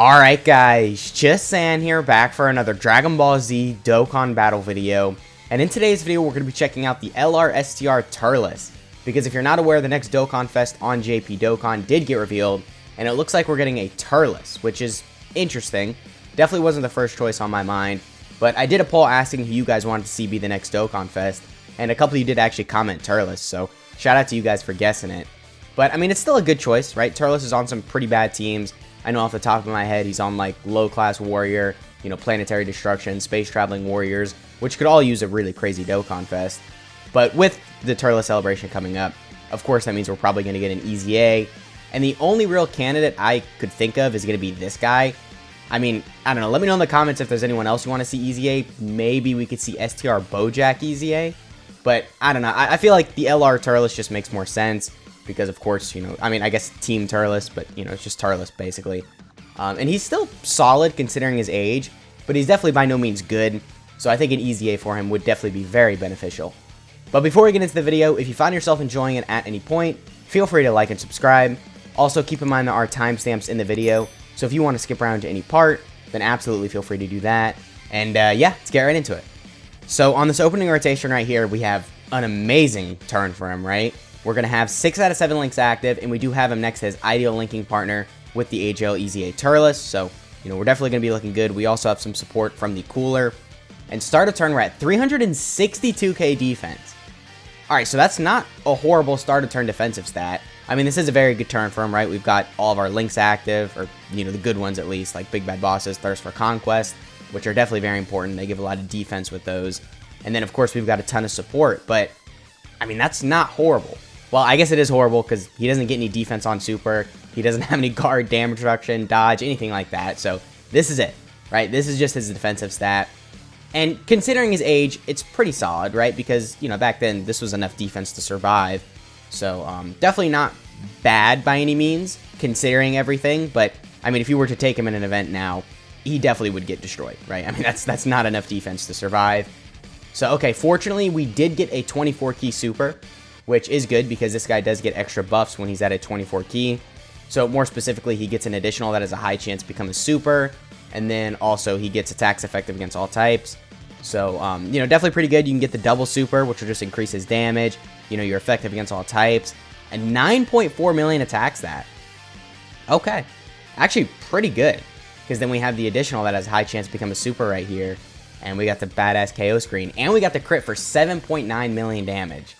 Alright guys, just San here, back for another Dragon Ball Z Dokkan battle video. And in today's video, we're going to be checking out the LR STR TURLES. Because if you're not aware, the next Dokkan Fest on JP Dokkan did get revealed, and it looks like we're getting a TURLES, which is interesting. Definitely wasn't the first choice on my mind, but I did a poll asking who you guys wanted to see be the next Dokkan Fest, and a couple of you did actually comment TURLES, so shout out to you guys for guessing it. But I mean, it's still a good choice, right? TURLES is on some pretty bad teams. I know off the top of my head, he's on like low-class warrior, planetary destruction, space traveling warriors, which could all use a really crazy Dokkan Fest. But with the TURLES celebration coming up, of course, that means we're probably going to get an EZA. And the only real candidate I could think of is going to be this guy. I mean, I don't know. Let me know in the comments if there's anyone else you want to see EZA. Maybe we could see STR Bojack EZA. But I don't know. I feel like the LR TURLES just makes more sense. Because, of course, I mean, I guess Team TURLES, but, it's just TURLES, basically. And he's still solid considering his age, but he's definitely by no means good. So I think an EZA for him would definitely be very beneficial. But before we get into the video, if you find yourself enjoying it at any point, feel free to like and subscribe. Also, keep in mind there are timestamps in the video, so if you want to skip around to any part, then absolutely feel free to do that. And yeah, let's get right into it. So on this opening rotation right here, we have an amazing turn for him, right? We're going to have 6 out of 7 links active, and we do have him next to his ideal linking partner with the HL EZA TURLES, so, we're definitely going to be looking good. We also have some support from the cooler. And start of turn, we're at 362k defense. Alright, so that's not a horrible start of turn defensive stat. I mean, this is a very good turn for him, right? We've got all of our links active, or, the good ones at least, like Big Bad Bosses, Thirst for Conquest, which are definitely very important. They give a lot of defense with those. And then, of course, we've got a ton of support, but, I mean, that's not horrible. Well, I guess it is horrible because he doesn't get any defense on super. He doesn't have any guard, damage reduction, dodge, anything like that. So this is it, right? This is just his defensive stat. And considering his age, it's pretty solid, right? Because, back then this was enough defense to survive. So definitely not bad by any means, considering everything. But, I mean, if you were to take him in an event now, he definitely would get destroyed, right? I mean, that's not enough defense to survive. So, okay, fortunately, we did get a 24-key super, which is good because this guy does get extra buffs when he's at a 24 key. So more specifically, he gets an additional that has a high chance to become a super, and then also he gets attacks effective against all types. So, definitely pretty good. You can get the double super, which will just increase his damage. You're effective against all types, and 9.4 million attacks that. Okay, actually pretty good, because then we have the additional that has a high chance to become a super right here, and we got the badass KO screen, and we got the crit for 7.9 million damage.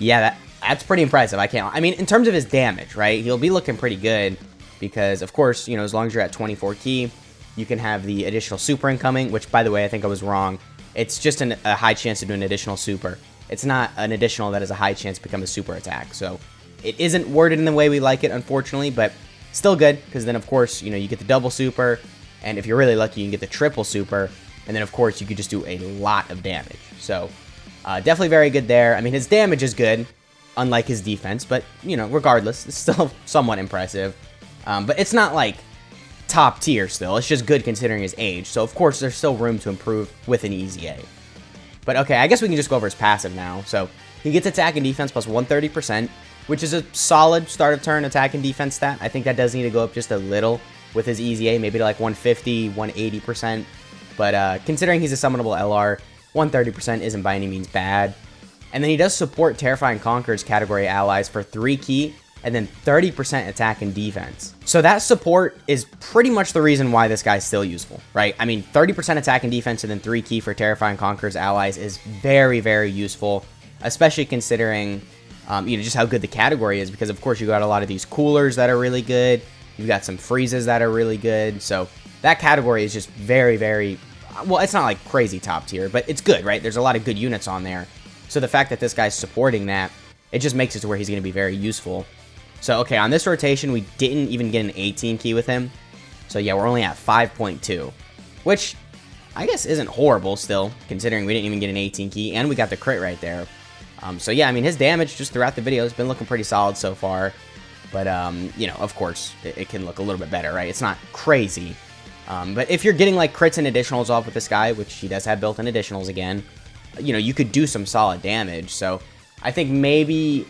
Yeah, that's pretty impressive. I mean, in terms of his damage, right? He'll be looking pretty good because, of course, as long as you're at 24 key, you can have the additional super incoming, which, by the way, I think I was wrong. It's just a high chance to do an additional super. It's not an additional that has a high chance to become a super attack. So it isn't worded in the way we like it, unfortunately, but still good because then, of course, you get the double super, and if you're really lucky, you can get the triple super, and then, of course, you could just do a lot of damage. So definitely very good there. I mean, his damage is good, unlike his defense, but, regardless, it's still somewhat impressive. But it's not, like, top tier still. It's just good considering his age. So, of course, there's still room to improve with an EZA. But, okay, I guess we can just go over his passive now. So, he gets attack and defense plus 130%, which is a solid start of turn attack and defense stat. I think that does need to go up just a little with his EZA, maybe to, like, 150, 180%. But considering he's a summonable LR, 130% isn't by any means bad. And then he does support Terrify and Conquer's category allies for 3 key and then 30% attack and defense. So that support is pretty much the reason why this guy's still useful, right? I mean, 30% attack and defense and then 3 key for Terrify and Conquer's allies is very, very useful, especially considering, just how good the category is because, of course, you got a lot of these coolers that are really good. You've got some freezes that are really good. So that category is just very, very... Well, it's not like crazy top tier, but it's good, right? There's a lot of good units on there. So the fact that this guy's supporting that, it just makes it to where he's going to be very useful. So, okay, on this rotation, we didn't even get an 18 key with him. So, yeah, we're only at 5.2, which I guess isn't horrible still, considering we didn't even get an 18 key, and we got the crit right there. So, yeah, I mean, his damage just throughout the video has been looking pretty solid so far. But, of course, it can look a little bit better, right? It's not crazy. But if you're getting like crits and additionals off with this guy, which he does have built-in additionals again, you could do some solid damage. So I think maybe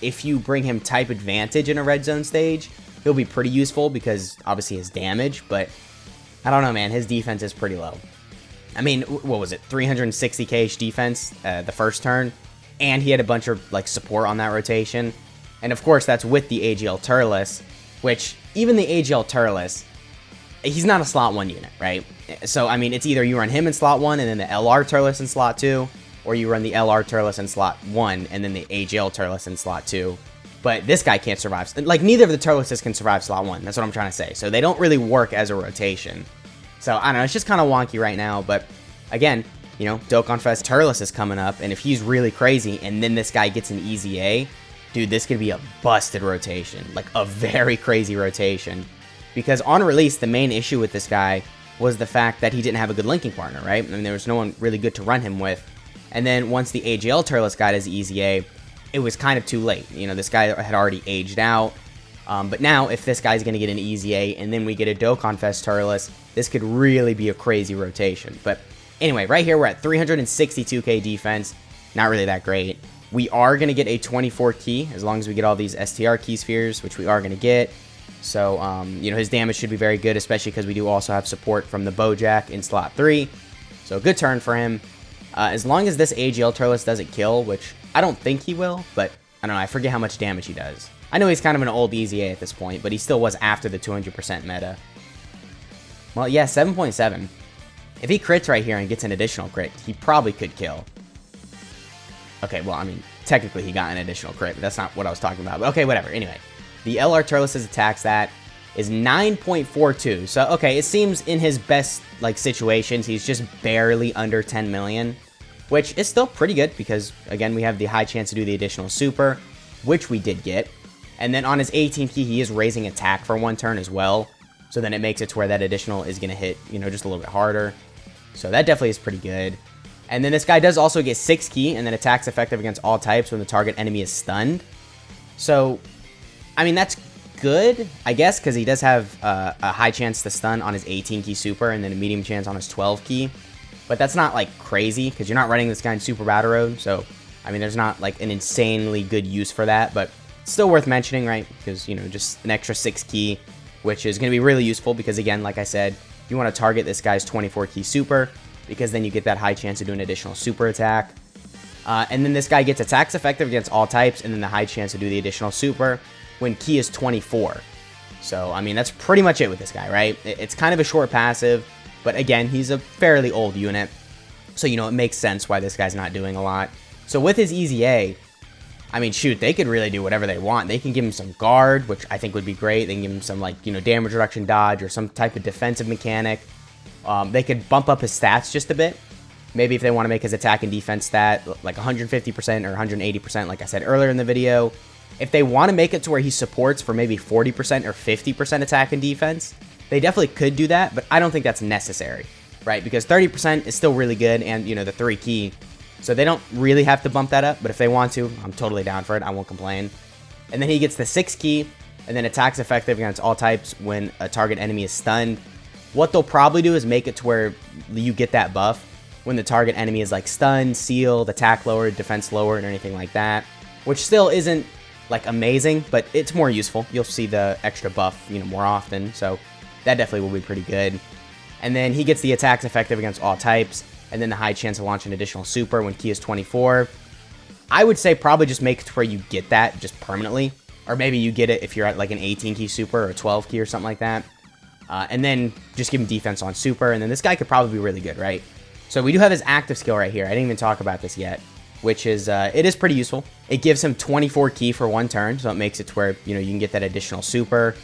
if you bring him type advantage in a red zone stage, he'll be pretty useful because obviously his damage, but I don't know, man. His defense is pretty low. I mean, what was it? 360k defense the first turn, and he had a bunch of like support on that rotation. And of course, that's with the AGL Turles, which even the AGL Turles, he's not a slot 1 unit, right? So, I mean, it's either you run him in slot 1 and then the LR Turles in slot 2, or you run the LR Turles in slot 1 and then the AGL Turles in slot 2. But this guy can't survive. Like, neither of the Turleses can survive slot 1. That's what I'm trying to say. So, they don't really work as a rotation. So, I don't know. It's just kind of wonky right now. But, again, you know, Dokkan Fest Turles is coming up. And if he's really crazy and then this guy gets an EZA, dude, this could be a busted rotation. Like, a very crazy rotation. Because on release, the main issue with this guy was the fact that he didn't have a good linking partner, right? I mean, there was no one really good to run him with. And then once the AGL Turles got his EZA, it was kind of too late. You know, this guy had already aged out. But now, if this guy's going to get an EZA and then we get a Dokkan Fest Turles, this could really be a crazy rotation. But anyway, right here, we're at 362k defense. Not really that great. We are going to get a 24 key as long as we get all these STR key spheres, which we are going to get. So, you know, his damage should be very good, especially because we do also have support from the Bojack in slot 3. So, a good turn for him. As long as this AGL Turles doesn't kill, which I don't think he will, but I don't know, I forget how much damage he does. I know he's kind of an old EZA at this point, but he still was after the 200% meta. Well, yeah, 7.7. If he crits right here and gets an additional crit, he probably could kill. Okay, well, I mean, technically he got an additional crit, but that's not what I was talking about. But okay, whatever. Anyway, the LR Turles' attacks that is 9.42. So, okay, it seems in his best, like, situations, he's just barely under 10 million, which is still pretty good because, again, we have the high chance to do the additional super, which we did get. And then on his 18 key, he is raising attack for 1 turn as well. So then it makes it to where that additional is going to hit, you know, just a little bit harder. So that definitely is pretty good. And then this guy does also get 6 key and then attacks effective against all types when the target enemy is stunned. So, I mean, that's good, I guess, because he does have a high chance to stun on his 18 key super and then a medium chance on his 12 key. But that's not, like, crazy because you're not running this guy in super battle road. So, I mean, there's not, like, an insanely good use for that. But still worth mentioning, right? Because, you know, just an extra 6 key, which is going to be really useful because, again, like I said, you want to target this guy's 24 key super because then you get that high chance to do an additional super attack. And then this guy gets attacks effective against all types and then the high chance to do the additional super when key is 24. So, I mean, that's pretty much it with this guy, right? It's kind of a short passive, but again, he's a fairly old unit. So, you know, it makes sense why this guy's not doing a lot. So, with his EZA, I mean, shoot, they could really do whatever they want. They can give him some guard, which I think would be great. They can give him some, like, you know, damage reduction dodge or some type of defensive mechanic. They could bump up his stats just a bit. Maybe if they want to make his attack and defense stat like 150% or 180%, like I said earlier in the video. If they want to make it to where he supports for maybe 40% or 50% attack and defense, they definitely could do that, but I don't think that's necessary, right? Because 30% is still really good and, you know, the 3 key. So they don't really have to bump that up, but if they want to, I'm totally down for it. I won't complain. And then he gets the 6 key and then attacks effective against all types when a target enemy is stunned. What they'll probably do is make it to where you get that buff when the target enemy is like stunned, sealed, attack lowered, defense lowered, or anything like that, which still isn't like amazing, but it's more useful. You'll see the extra buff, you know, more often, so that definitely will be pretty good. And then he gets the attacks effective against all types, and then the high chance to launch an additional super when key is 24. I would say probably just make it to where you get that just permanently, or maybe you get it if you're at like an 18 key super or a 12 key or something like that. And then just give him defense on super, and then this guy could probably be really good, right? So we do have his active skill right here. I didn't even talk about this yet, which is, it is pretty useful. It gives him 24 key for 1 turn, so it makes it to where, you know, you can get that additional super.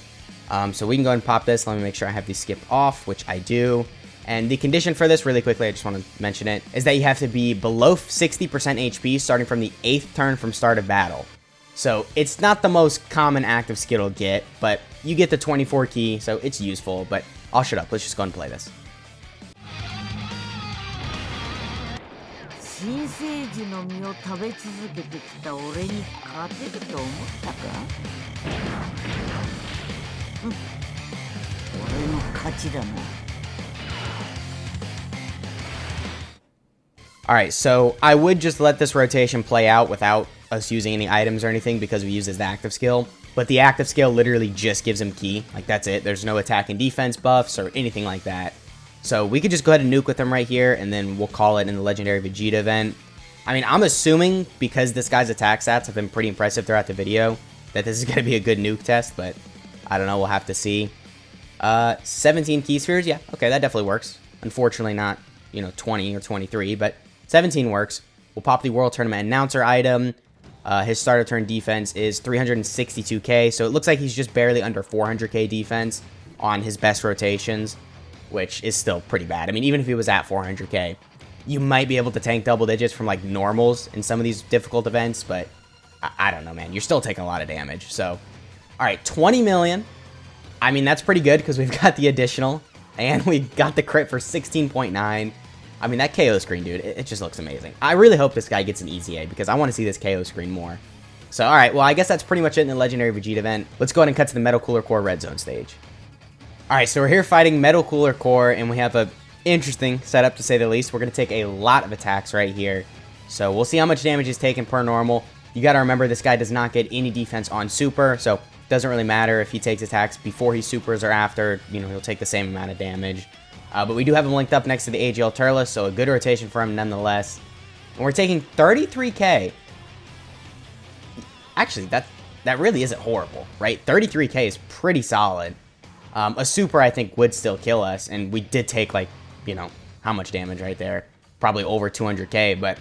So we can go ahead and pop this. Let me make sure I have these skipped off, which I do. And the condition for this, really quickly, I just want to mention it, is that you have to be below 60% HP starting from the 8th turn from start of battle. So it's not the most common active skill to get, but you get the 24 key, so it's useful. But I'll shut up. Let's just go ahead and play this. 新生児の実を食べ続けてきた俺に勝てると思ったか？俺の勝ちだな。 Alright, so I would just let this rotation play out without us using any items or anything because we use his active skill. but the active skill literally just gives him ki. Like, that's it. There's no attack and defense buffs or anything like that. So we could just go ahead and nuke with him right here, and then we'll call it in the Legendary Vegeta event. I mean, I'm assuming, because this guy's attack stats have been pretty impressive throughout the video, that this is going to be a good nuke test, but I don't know. We'll have to see. 17 key spheres. Yeah, okay, that definitely works. Unfortunately not, 20 or 23, but 17 works. We'll pop the World Tournament Announcer item. His starter turn defense is 362k, so it looks like he's just barely under 400k defense on his best rotations, which is still pretty bad. I mean, even if he was at 400k, you might be able to tank double digits from, like, normals in some of these difficult events, but I don't know, man. You're still taking a lot of damage. So, all right, 20 million. I mean, that's pretty good because we've got the additional, and we got the crit for 16.9. I mean, that KO screen, dude, it just looks amazing. I really hope this guy gets an EZA because I want to see this KO screen more. So, all right, well, I guess that's pretty much it in the Legendary Vegeta event. Let's go ahead and cut to the Metal Cooler Core Red Zone stage. All right, so we're here fighting Metal Cooler Core, and we have a interesting setup, to say the least. We're going to take a lot of attacks right here. So we'll see how much damage is taken per normal. You got to remember, this guy does not get any defense on super, so it doesn't really matter if he takes attacks before he supers or after. He'll take the same amount of damage. But we do have him linked up next to the AGL Turles, so a good rotation for him nonetheless. And we're taking 33k. Actually, that really isn't horrible, right? 33k is pretty solid. A super, I think, would still kill us, and we did take, like, how much damage right there? Probably over 200k, but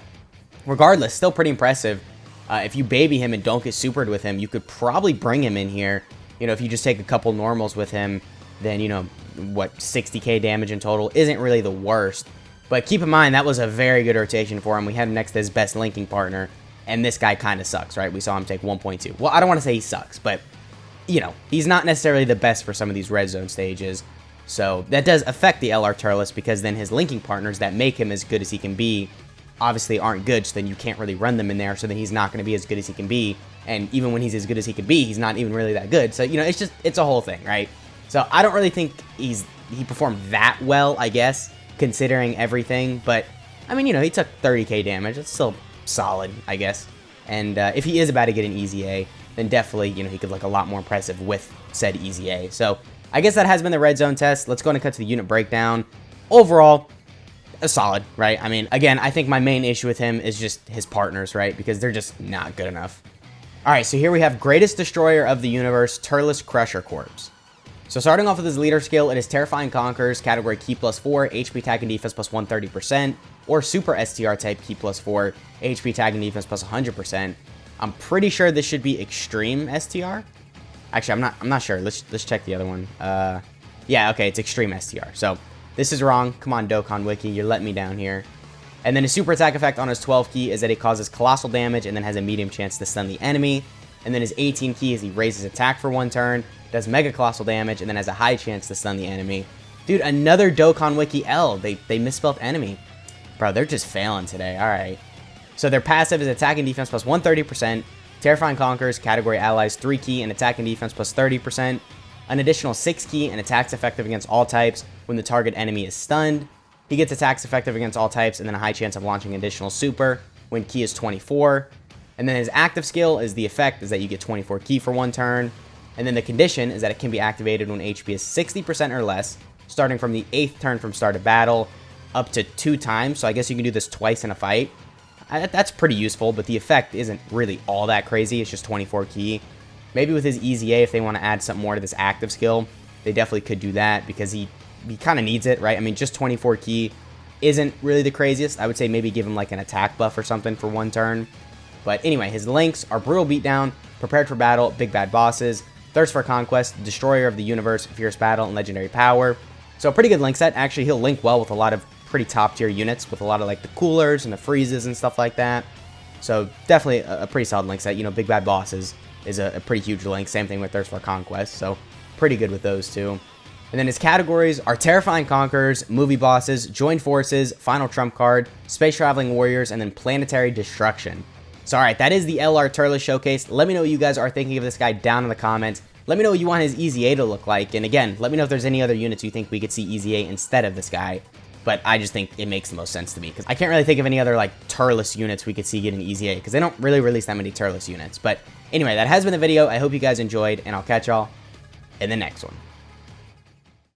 regardless, still pretty impressive. If you baby him and don't get supered with him, you could probably bring him in here. If you just take a couple normals with him, then, 60k damage in total isn't really the worst. But keep in mind, that was a very good rotation for him. We had him next to his best linking partner, and this guy kind of sucks, right? We saw him take 1.2. Well, I don't want to say he sucks, but, he's not necessarily the best for some of these red zone stages. So that does affect the STR Turles, because then his linking partners that make him as good as he can be obviously aren't good, so then you can't really run them in there, so then he's not going to be as good as he can be. And even when he's as good as he could be, he's not even really that good. So, it's a whole thing, right? So I don't really think he performed that well, I guess, considering everything. But, I mean, he took 30k damage. It's still solid, I guess. And if he is about to get an EZA, then definitely, he could look a lot more impressive with said EZA. So I guess that has been the red zone test. Let's go and cut to the unit breakdown. Overall, a solid, right? I mean, again, I think my main issue with him is just his partners, right? Because they're just not good enough. All right, so here we have Greatest Destroyer of the Universe, Turles Crusher Corpse. So starting off with his leader skill, it is Terrifying Conquers, category Ki +4, HP attack and defense plus 130%, or Super STR type Ki +4, HP attack and defense plus 100%. I'm pretty sure this should be Extreme STR. Actually, I'm not sure. Let's check the other one. Yeah, okay, it's Extreme STR. So this is wrong. Come on, Dokkan Wiki, you're letting me down here. And then his super attack effect on his 12 key is that it causes colossal damage and then has a medium chance to stun the enemy. And then his 18 key is he raises attack for 1 turn, does mega colossal damage, and then has a high chance to stun the enemy. Dude, another Dokkan Wiki L. They misspelled enemy. Bro, they're just failing today. All right. So their passive is attack and defense plus 130%. Terrifying Conquers, category allies 3 key and attack and defense plus 30%. An additional 6 key and attacks effective against all types when the target enemy is stunned. He gets attacks effective against all types and then a high chance of launching additional super when key is 24. And then his active skill is the effect is that you get 24 key for 1 turn. And then the condition is that it can be activated when HP is 60% or less, starting from the 8th turn from start of battle up to 2 times. So I guess you can do this twice in a fight. That's pretty useful, but the effect isn't really all that crazy. It's just 24 key. Maybe with his EZA, if they want to add something more to this active skill, they definitely could do that because he kind of needs it, right? I mean, just 24 key isn't really the craziest. I would say maybe give him like an attack buff or something for 1 turn. But anyway, his links are Brutal Beatdown, Prepared for Battle, Big Bad Bosses, Thirst for Conquest, Destroyer of the Universe, Fierce Battle, and Legendary Power. So a pretty good link set. Actually, he'll link well with a lot of pretty top tier units, with a lot of like the coolers and the freezes and stuff like that. So definitely a pretty solid link set. Big Bad Bosses is a pretty huge link. Same thing with Thirst for Conquest. So pretty good with those two. And then his categories are Terrifying Conquerors, Movie Bosses, Joined Forces, Final Trump Card, Space Traveling Warriors, and then Planetary Destruction. So alright, that is the STR Turles showcase. Let me know what you guys are thinking of this guy down in the comments. Let me know what you want his EZA to look like. And again, let me know if there's any other units you think we could see EZA instead of this guy. but I just think it makes the most sense to me, because I can't really think of any other, like, Turles units we could see getting EZA, because they don't really release that many Turles units. But anyway, that has been the video. I hope you guys enjoyed, and I'll catch y'all in the next one.